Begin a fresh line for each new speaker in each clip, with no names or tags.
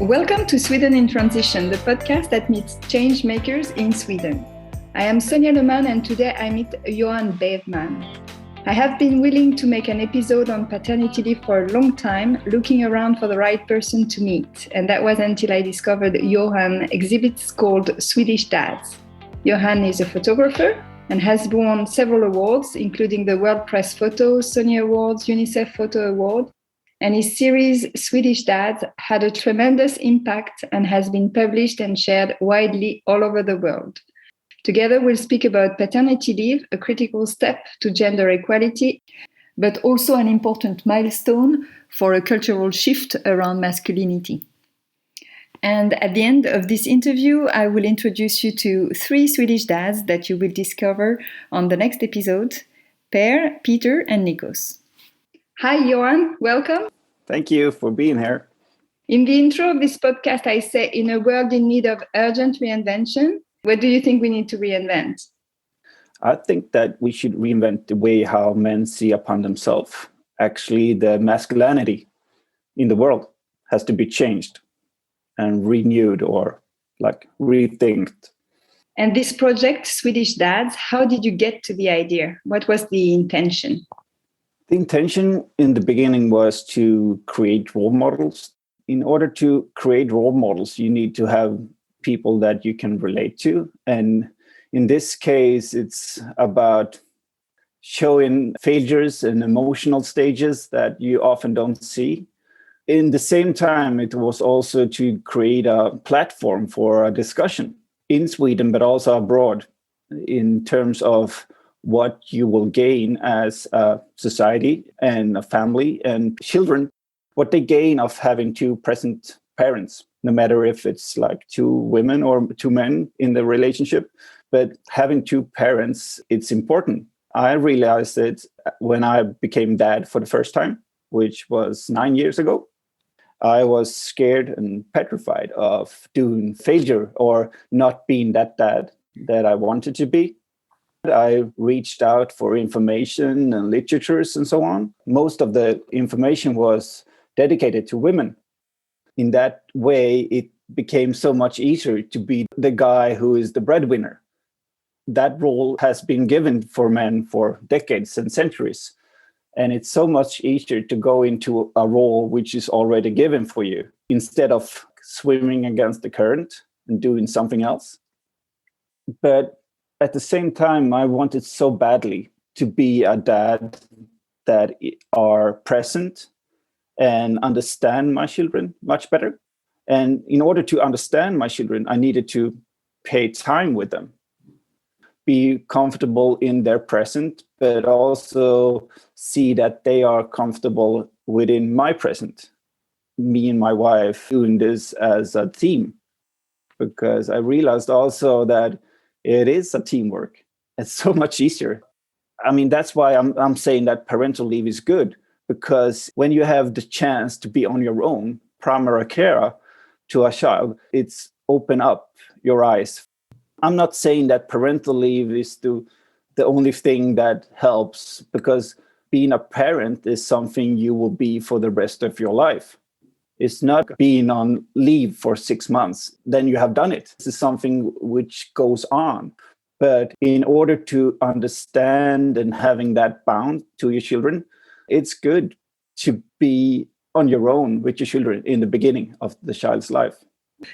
Welcome to Sweden in Transition, the podcast that meets change makers in Sweden. I am Sonia Leman and today I meet Johan Bävman. I have been willing to make an episode on paternity leave for a long time, looking around for the right person to meet. And that was until I discovered Johan'sexhibit called Swedish Dads. Johan is a photographer and has won several awards, including the World Press Photo, Sony Award, UNICEF PhotoAward. And his series Swedish Dads had a tremendous impact and has been published and shared widely all over the world. Together, we'll speak about paternity leave, a critical step to gender equality, but also an important milestone for a cultural shift around masculinity. And at the end of this interview, I will introduce you to 3 Swedish dads that you will discover on the next episode: Per, Peter, and Nikos. Hi, Johan. Welcome.
Thank you for being here.
In the intro of this podcast, I say, in a world in need of urgent reinvention, what do you think we need to reinvent?
I think that we should reinvent the way how men see upon themselves. Actually, the masculinity in the world has to be changed and renewed or rethinked.
And this project, Swedish Dads, how did you get to the idea? What was the intention?
The intention in the beginning was to create role models. In order to create role models, you need to have people that you can relate to. And in this case, it's about showing failures and emotional stages that you often don't see. In the same time, it was also to create a platform for a discussion in Sweden, but also abroad, in terms of what you will gain as a society and a family and children, what they gain of having 2 present parents, no matter if it's 2 women or 2 men in the relationship. But having 2 parents, it's important. I realized it when I became dad for the first time, which was 9 years ago. I was scared and petrified of doing failure or not being that dad that I wanted to be. I reached out for information and literatures and so on. Most of the information was dedicated to women. In that way, it became so much easier to be the guy who is the breadwinner. That role has been given for men for decades and centuries. And it's so much easier to go into a role which is already given for you instead of swimming against the current and doing something else. But at the same time, I wanted so badly to be a dad that are present and understand my children much better. And in order to understand my children, I needed to pay time with them, be comfortable in their present, but also see that they are comfortable within my present. Me and my wife doing this as a team, because I realized also that it is a teamwork. It's so much easier. I mean, that's why I'm saying that parental leave is good, because when you have the chance to be on your own, primary care to a child, it's open up your eyes. I'm not saying that parental leave is the only thing that helps, because being a parent is something you will be for the rest of your life. It's not being on leave for 6 months, then you have done it. This is something which goes on. But in order to understand and having that bound to your children, it's good to be on your own with your children in the beginning of the child's life.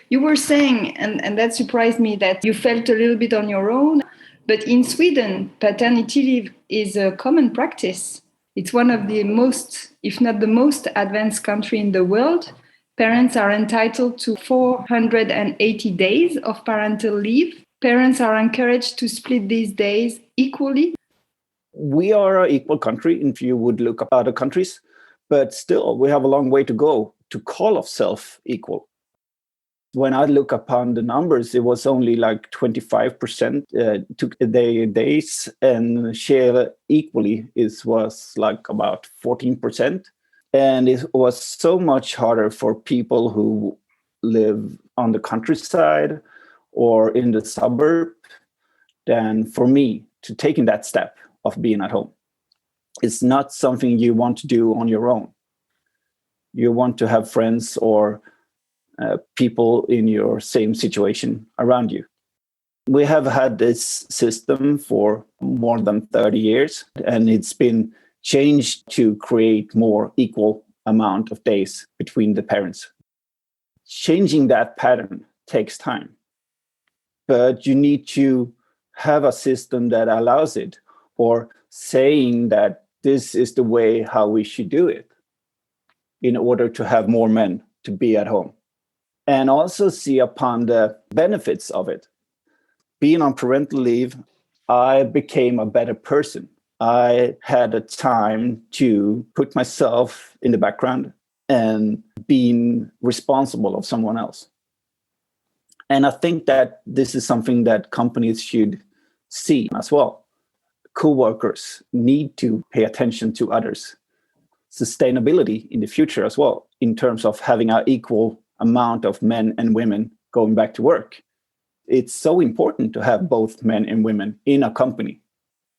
You were saying, and that surprised me, that you felt a little bit on your own. But in Sweden, paternity leave is a common practice. It's one of the most, if not the most advanced country in the world. Parents are entitled to 480 days of parental leave. Parents are encouraged to split these days equally.
We are an equal country if you would look at other countries, but still we have a long way to go to call ourselves equal. When I look upon the numbers, it was only 25% took their days, and share equally was about 14%. And it was so much harder for people who live on the countryside or in the suburb than for me to taking that step of being at home. It's not something you want to do on your own. You want to have friends or people in your same situation around you. We have had this system for more than 30 years, and it's been changed to create more equal amount of days between the parents. Changing that pattern takes time, but you need to have a system that allows it, or saying that this is the way how we should do it in order to have more men to be at home. And also see upon the benefits of it. Being on parental leave, I became a better person. I had a time to put myself in the background and being responsible of someone else. And I think that this is something that companies should see as well. Co-workers need to pay attention to others. Sustainability in the future as well, in terms of having an equal amount of men and women going back to work. It's so important to have both men and women in a company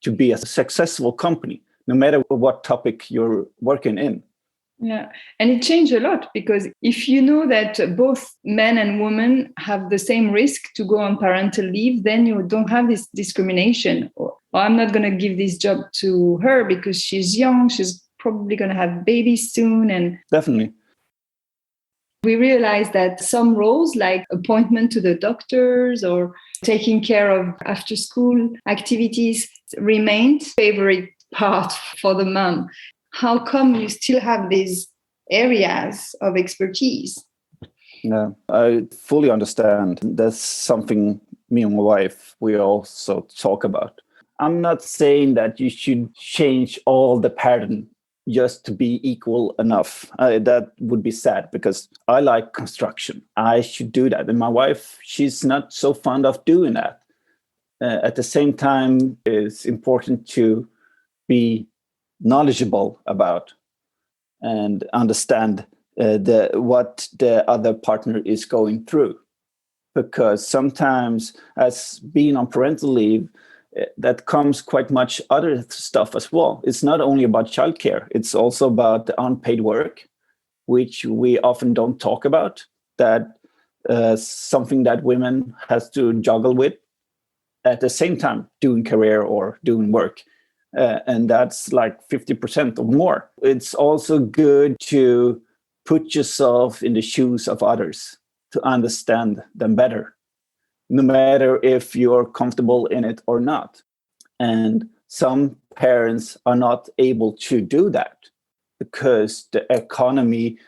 to be a successful company, no matter what topic you're working in.
Yeah, and it changed a lot, because if you know that both men and women have the same risk to go on parental leave, then you don't have this discrimination. Or I'm not going to give this job to her because she's young, she's probably going to have babies soon. And
definitely.
We realized that some roles, like appointment to the doctors or taking care of after-school activities, remained favorite part for the mom. How come you still have these areas of expertise?
Yeah, I fully understand. That's something me and my wife, we also talk about. I'm not saying that you should change all the pattern just to be equal enough. That would be sad, because I like construction. I should do that. And my wife, she's not so fond of doing that. At the same time, it's important to be knowledgeable about and understand what the other partner is going through. Because sometimes, as being on parental leave, that comes quite much other stuff as well. It's not only about childcare, it's also about the unpaid work, which we often don't talk about. That something that women has to juggle with at the same time doing career or doing work. And that's like 50% or more. It's also good to put yourself in the shoes of others to understand them better, no matter if you're comfortable in it or not. And some parents are not able to do that because the economy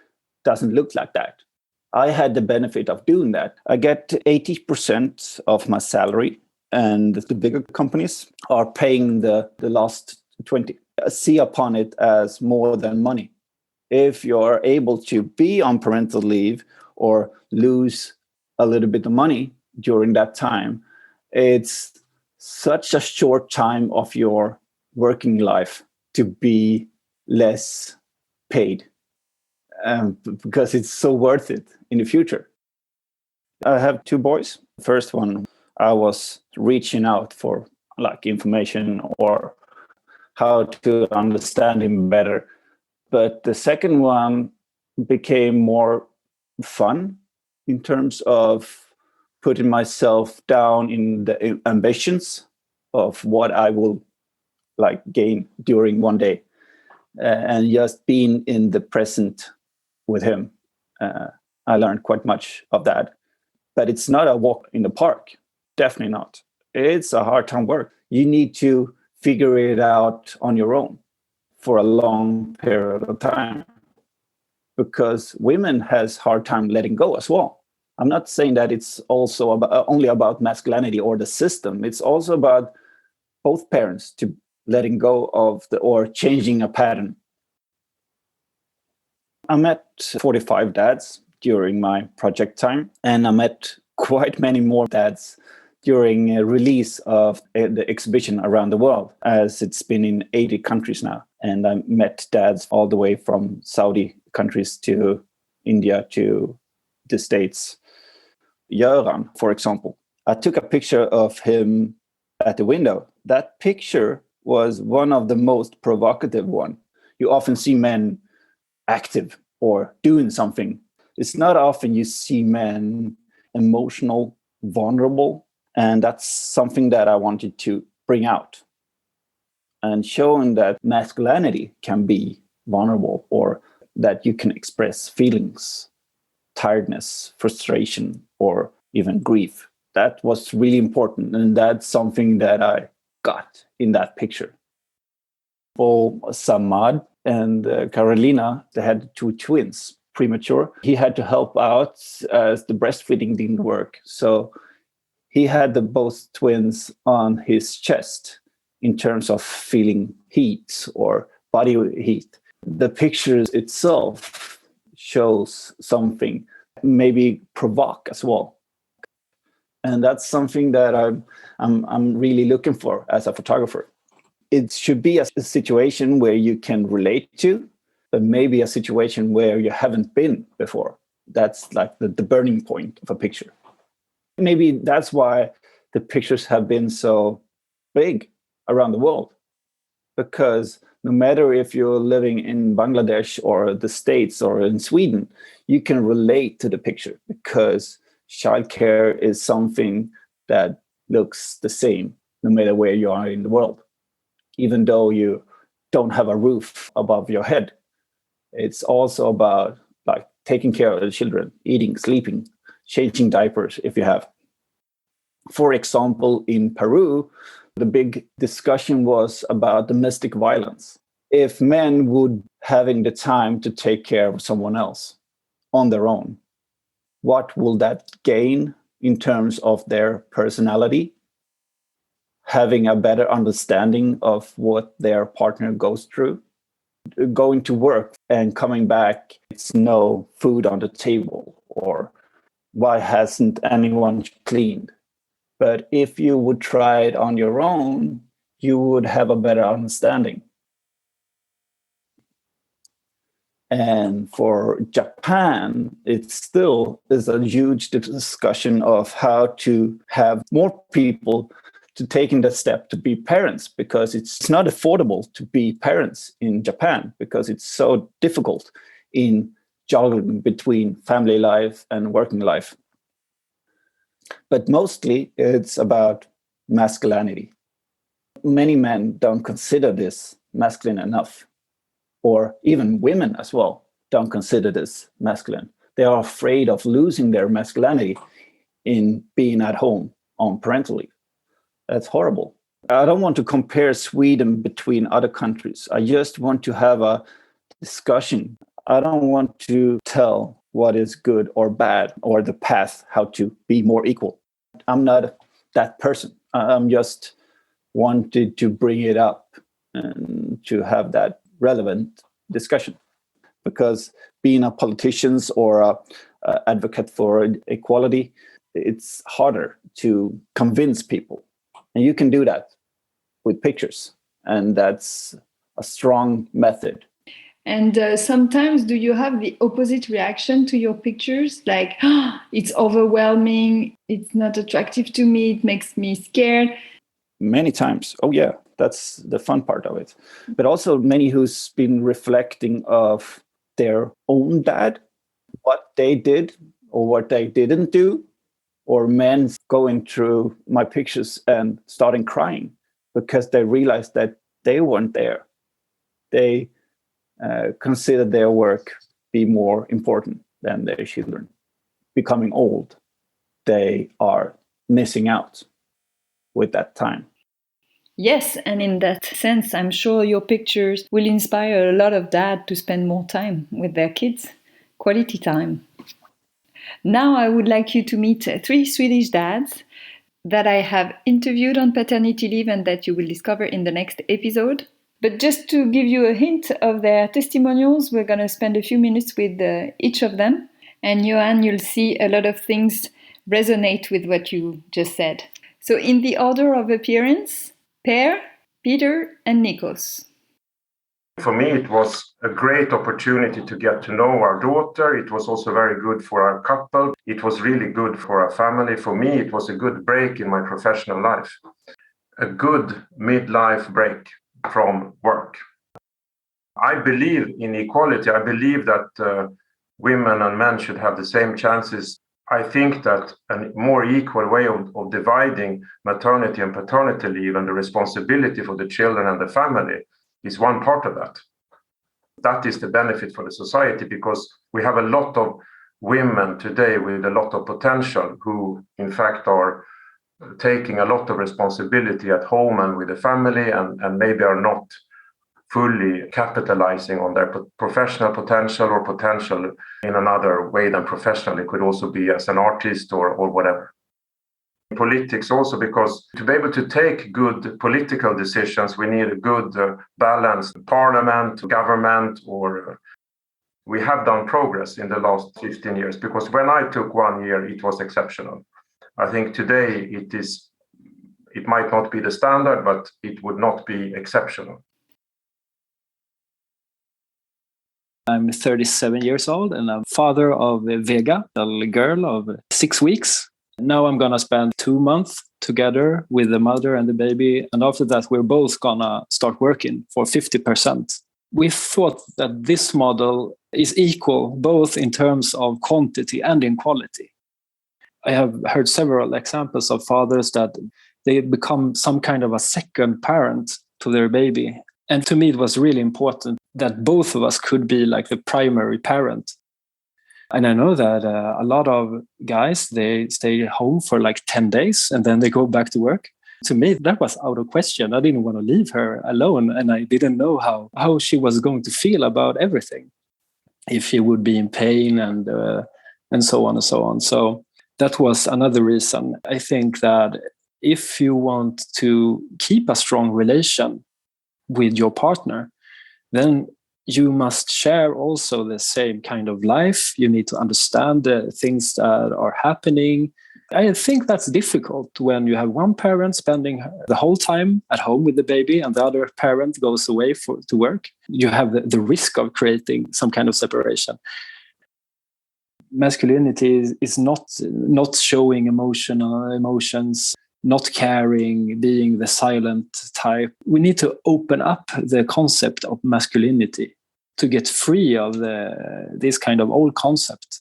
doesn't look like that. I had the benefit of doing that. I get 80% of my salary, and the bigger companies are paying the last 20. I see upon it as more than money. If you're able to be on parental leave or lose a little bit of money during that time, it's such a short time of your working life to be less paid, because it's so worth it in the future. I have 2 boys. First one, I was reaching out for like information or how to understand him better. But the second one became more fun in terms of putting myself down in the ambitions of what I will like gain during one day, and just being in the present with him. I learned quite much of that. But it's not a walk in the park. Definitely not. It's a hard time work. You need to figure it out on your own for a long period of time, because women has hard time letting go as well. I'm not saying that it's also only about masculinity or the system. It's also about both parents to letting go of or changing a pattern. I met 45 dads during my project time, and I met quite many more dads during a release of the exhibition around the world, as it's been in 80 countries now. And I met dads all the way from Saudi countries to India to the States. Johan, for example, I took a picture of him at the window. That picture was one of the most provocative one. You often see men active or doing something. It's not often you see men emotional, vulnerable, and that's something that I wanted to bring out and showing that masculinity can be vulnerable, or that you can express feelings, tiredness, frustration, or even grief. That was really important, and that's something that I got in that picture. For Samad and Carolina, they had 2 twins, premature. He had to help out as the breastfeeding didn't work. So he had both twins on his chest in terms of feeling heat or body heat. The picture itself shows something, maybe provoke as well. And that's something that I'm really looking for as a photographer. It should be a situation where you can relate to, but maybe a situation where you haven't been before. That's like the burning point of a picture. Maybe that's why the pictures have been so big around the world, because no matter if you're living in Bangladesh or the States or in Sweden, you can relate to the picture because childcare is something that looks the same no matter where you are in the world. Even though you don't have a roof above your head, it's also about like taking care of the children, eating, sleeping, changing diapers if you have. For example, in Peru, the big discussion was about domestic violence. If men would having the time to take care of someone else on their own, what will that gain in terms of their personality? Having a better understanding of what their partner goes through, going to work and coming back, it's no food on the table, or why hasn't anyone cleaned? But if you would try it on your own, you would have a better understanding. And for Japan, it still is a huge discussion of how to have more people to taking the step to be parents, because it's not affordable to be parents in Japan because it's so difficult in juggling between family life and working life. But mostly it's about masculinity. Many men don't consider this masculine enough, or even women as well don't consider this masculine. They are afraid of losing their masculinity in being at home on parental leave. That's horrible. I don't want to compare Sweden between other countries. I just want to have a discussion. I don't want to tell what is good or bad or the path how to be more equal. I'm not that person. I'm just wanted to bring it up and to have that relevant discussion. Because being a politician or a advocate for equality, it's harder to convince people. And you can do that with pictures. And that's a strong method.
And sometimes do you have the opposite reaction to your pictures? Like, it's overwhelming, it's not attractive to me, it makes me scared.
Many times. Oh, yeah, that's the fun part of it. But also many who's been reflecting of their own dad, what they did or what they didn't do, or men going through my pictures and starting crying because they realized that they weren't there. They considered their work be more important than their children. Becoming old, they are missing out with that time.
Yes, and in that sense, I'm sure your pictures will inspire a lot of dads to spend more time with their kids, quality time. Now I would like you to meet 3 Swedish dads that I have interviewed on paternity leave and that you will discover in the next episode. But just to give you a hint of their testimonials, we're going to spend a few minutes with each of them. And Johan, you'll see a lot of things resonate with what you just said. So in the order of appearance, Per, Peter, and Nikos.
For me, it was a great opportunity to get to know our daughter. It was also very good for our couple. It was really good for our family. For me, it was a good break in my professional life. A good midlife break from work. I believe in equality. I believe that women and men should have the same chances. I think that a more equal way of dividing maternity and paternity leave and the responsibility for the children and the family is one part of that. That is the benefit for the society, because we have a lot of women today with a lot of potential who, in fact, are taking a lot of responsibility at home and with the family, and maybe are not fully capitalizing on their professional potential or potential in another way than professional. It could also be as an artist or whatever. In politics also, because to be able to take good political decisions, we need a good balanced parliament, government, or we have done progress in the last 15 years, because when I took 1 year, it was exceptional. I think today it might not be the standard, but it would not be exceptional.
I'm 37 years old and I'm father of Vega, a little girl of 6 weeks. Now I'm going to spend 2 months together with the mother and the baby. And after that, we're both going to start working for 50%. We thought that this model is equal both in terms of quantity and in quality. I have heard several examples of fathers that they become some kind of a second parent to their baby. And to me, it was really important that both of us could be like the primary parent. And I know that a lot of guys, they stay home for like 10 days and then they go back to work. To me, that was out of question. I didn't want to leave her alone, and I didn't know how she was going to feel about everything, if she would be in pain and so on and so on. So that was another reason. I think that if you want to keep a strong relation with your partner, then you must share also the same kind of life. You need to understand the things that are happening. I think that's difficult when you have one parent spending the whole time at home with the baby and the other parent goes away to work. You have the risk of creating some kind of separation. Masculinity is not showing emotions, not caring, being the silent type. We need to open up the concept of masculinity to get free of this kind of old concept.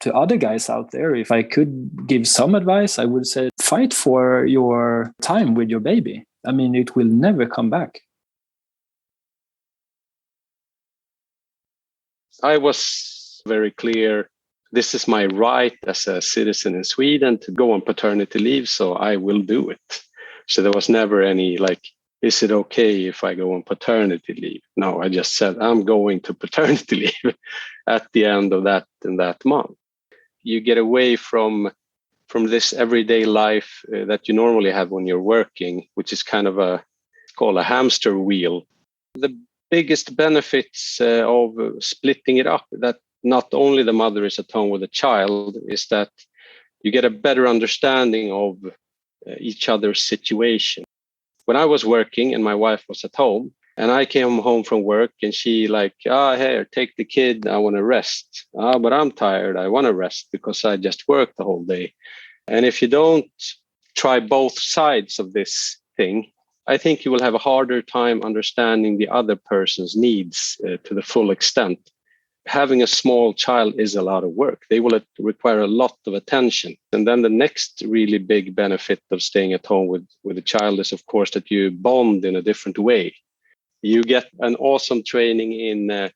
To other guys out there, if I could give some advice, I would say fight for your time with your baby. I mean, it will never come back.
I was very clear. This is my right as a citizen in Sweden to go on paternity leave, so I will do it. So there was never any like, is it okay if I go on paternity leave? No, I just said, I'm going to paternity leave at the end of that month. You get away from this everyday life that you normally have when you're working, which is kind of called a hamster wheel. The biggest benefits of splitting it up, that not only the mother is at home with the child, is that you get a better understanding of each other's situation. When I was working and my wife was at home and I came home from work and she like, here, take the kid, I want to rest. But I'm tired, I want to rest because I just worked the whole day. And if you don't try both sides of this thing, I think you will have a harder time understanding the other person's needs to the full extent. Having a small child is a lot of work. They will require a lot of attention. And then the next really big benefit of staying at home with a child is, of course, that you bond in a different way. You get an awesome training in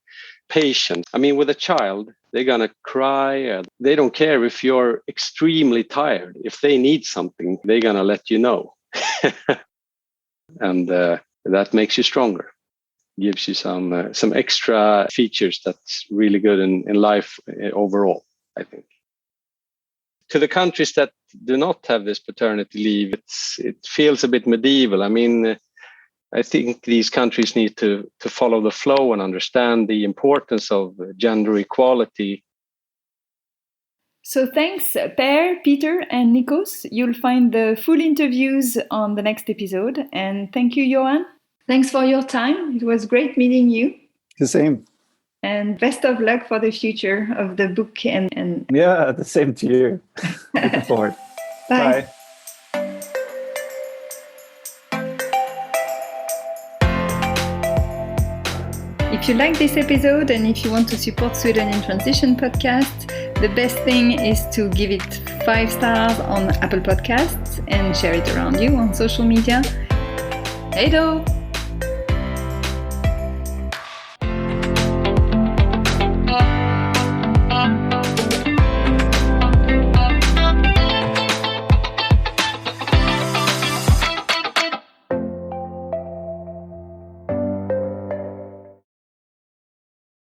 patience. I mean, with a child, they're going to cry. They don't care if you're extremely tired. If they need something, they're going to let you know. And that makes you stronger. Gives you some extra features that's really good in life overall, I think. To the countries that do not have this paternity leave, it feels a bit medieval. I mean, I think these countries need to follow the flow and understand the importance of gender equality.
So thanks, Per, Peter, and Nikos. You'll find the full interviews on the next episode. And thank you, Johan. Thanks for your time. It was great meeting you.
The same.
And best of luck for the future of the book. And
Yeah, the same to you. Looking forward.
Bye.
Bye.
If you like this episode and if you want to support Sweden in Transition podcast, the best thing is to give it 5 stars on Apple Podcasts and share it around you on social media. Hej då!